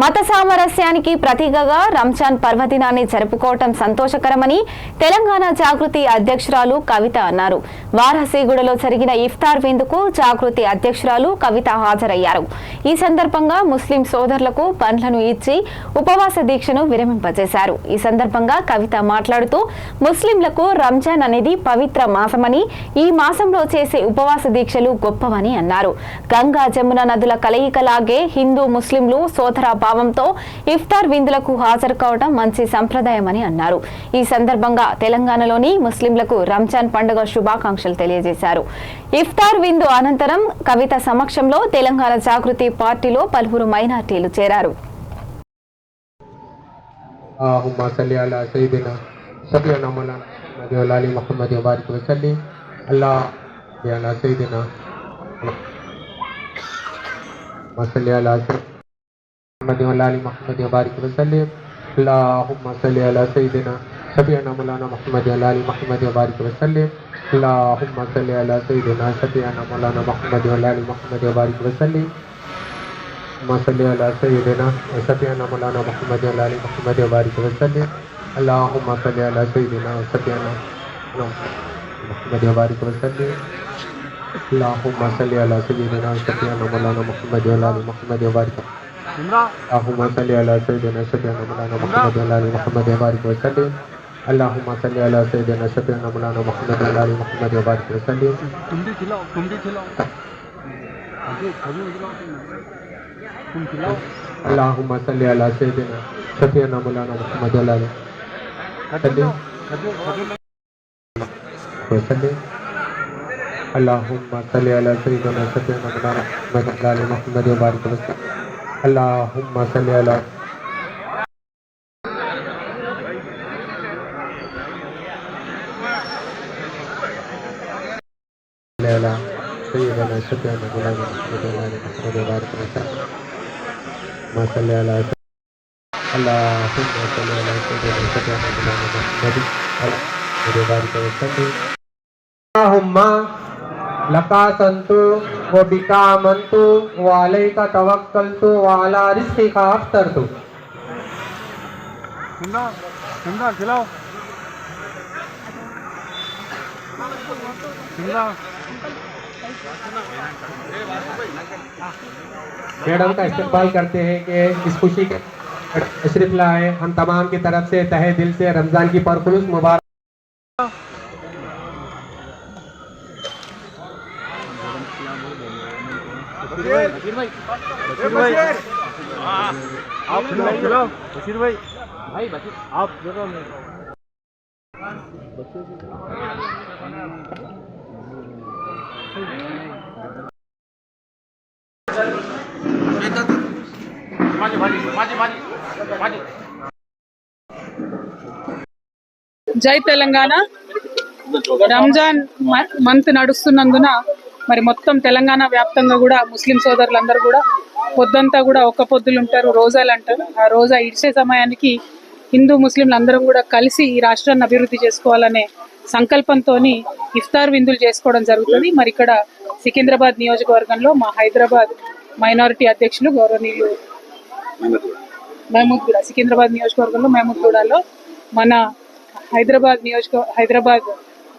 మత సామరస్యానికి ప్రతీకగా రంజాన్ పర్వదినాన్ని జరుపుకోవటం సంతోషకరమని తెలంగాణ జాగృతి అధ్యక్షురాలు కవిత అన్నారు. వారసీగూడలో జరిగిన ఇఫ్తార్ విందుకు జాగృతి అధ్యక్షురాలు కవిత హాజరయ్యారు. ఈ సందర్భంగా ముస్లిం సోదరులకు పండ్లను ఇచ్చి ఉపవాస దీక్షను విరమింపజేశారు. ఈ సందర్భంగా కవిత మాట్లాడుతూ ముస్లింలకు రంజాన్ అనేది పవిత్ర మాసమని, ఈ మాసంలో చేసే ఉపవాస దీక్షలు గొప్పవని అన్నారు. గంగా జమున నదుల కలయికలాగే హిందూ ముస్లింలు సోదర భావంతో ఇఫ్తార్ విందులకు హాజరు కావడం మంచి సంప్రదాయమని అన్నారు. ఈ సందర్భంగా తెలంగాణలోని ముస్లింలకు రంజాన్ పండుగ శుభాకాంక్షలు తెలియజేశారు. ఇఫ్తార్ విందు అనంతరం కవిత సమక్షంలో తెలంగాణ జాగృతి పార్టీలో పలువురు మైనార్టీలు చేరారు. محمد وبارك وسلم اللهم صل على سيدنا شفيعنا مولانا محمد وعلى ال محمد وبارك وسلم اللهم صل على سيدنا شفيعنا مولانا محمد وعلى ال محمد وبارك وسلم اللهم صل على سيدنا شفيعنا مولانا محمد وعلى ال محمد وبارك وسلم اللهم صل على سيدنا شفيعنا محمد وبارك وسلم اللهم صل على سيدنا شفيعنا مولانا محمد وعلى ال محمد وبارك اللهم صل على سيدنا شفيعنا مولانا محمد وعلى ال محمد وبارك وسلم اللهم صل على سيدنا شفيعنا مولانا محمد وعلى ال محمد وبارك وسلم اللهم صل على سيدنا شفيعنا مولانا محمد وعلى ال وسلم اللهم صل على سيدنا شفيعنا مولانا محمد وعلى ال محمد وبارك وسلم اللهم صل على سيدنا شفيعنا مولانا محمد وعلى ال محمد وبارك وسلم ما صل على اللهم صل على سيدنا شفيعنا مولانا محمد وعلى ال وبارك وسلم اللهم लका संतु व बिका मंतु व अलैका तवक्कलतु व अला रिज़्क़िका अफ्तरतु। खिलाओ मैडम का इस्तेमाल करते हैं कि इस खुशी के तशरीफ लाए। हम तमाम की तरफ से तहे दिल से रमजान की परखुलूस मुबारक। आप खिलाओ बशीर भाई आप जगह में జై తెలంగాణ. రంజాన్ మంత్ నడుస్తున్నందున మరి మొత్తం తెలంగాణ వ్యాప్తంగా కూడా ముస్లిం సోదరులందరూ కూడా పొద్దంతా కూడా ఒక్క పొద్దులు ఉంటారు, రోజాలు అంటారు. ఆ రోజా ఇడిచే సమయానికి హిందూ ముస్లింలు అందరం కూడా కలిసి ఈ రాష్ట్రాన్ని అభివృద్ధి చేసుకోవాలనే సంకల్పంతో ఇఫ్తార్ విందులు చేసుకోవడం జరుగుతుంది. మరి ఇక్కడ సికింద్రాబాద్ నియోజకవర్గంలో మా హైదరాబాద్ మైనారిటీ అధ్యక్షులు గౌరవనీయులు మహమూద్గూడ, సికింద్రాబాద్ నియోజకవర్గంలో మహమూద్గూడలో మన హైదరాబాద్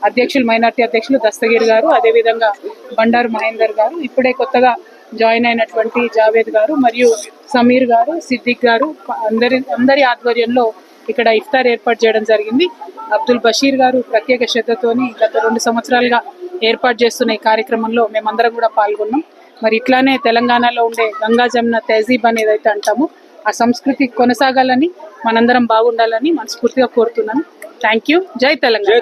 అధ్యక్షులు మైనార్టీ అధ్యక్షులు దస్తగిరి గారు, అదేవిధంగా బండారు మహేందర్ గారు, ఇప్పుడే కొత్తగా జాయిన్ అయినటువంటి జావేద్ గారు మరియు సమీర్ గారు, సిద్దిక్ గారు అందరి ఆధ్వర్యంలో ఇక్కడ ఇఫ్తార్ ఏర్పాటు చేయడం జరిగింది. అబ్దుల్ బషీర్ గారు ప్రత్యేక శ్రద్ధతోని గత 2 సంవత్సరాలుగా ఏర్పాటు చేస్తున్న ఈ కార్యక్రమంలో మేమందరం కూడా పాల్గొన్నాం. మరి ఇట్లానే తెలంగాణలో ఉండే గంగా జమున తహజీబ్ అనేది అయితే అంటాము, ఆ సంస్కృతి కొనసాగాలని, మనందరం బాగుండాలని మనస్ఫూర్తిగా కోరుతున్నాను. Thank you. జై తెలంగాణ.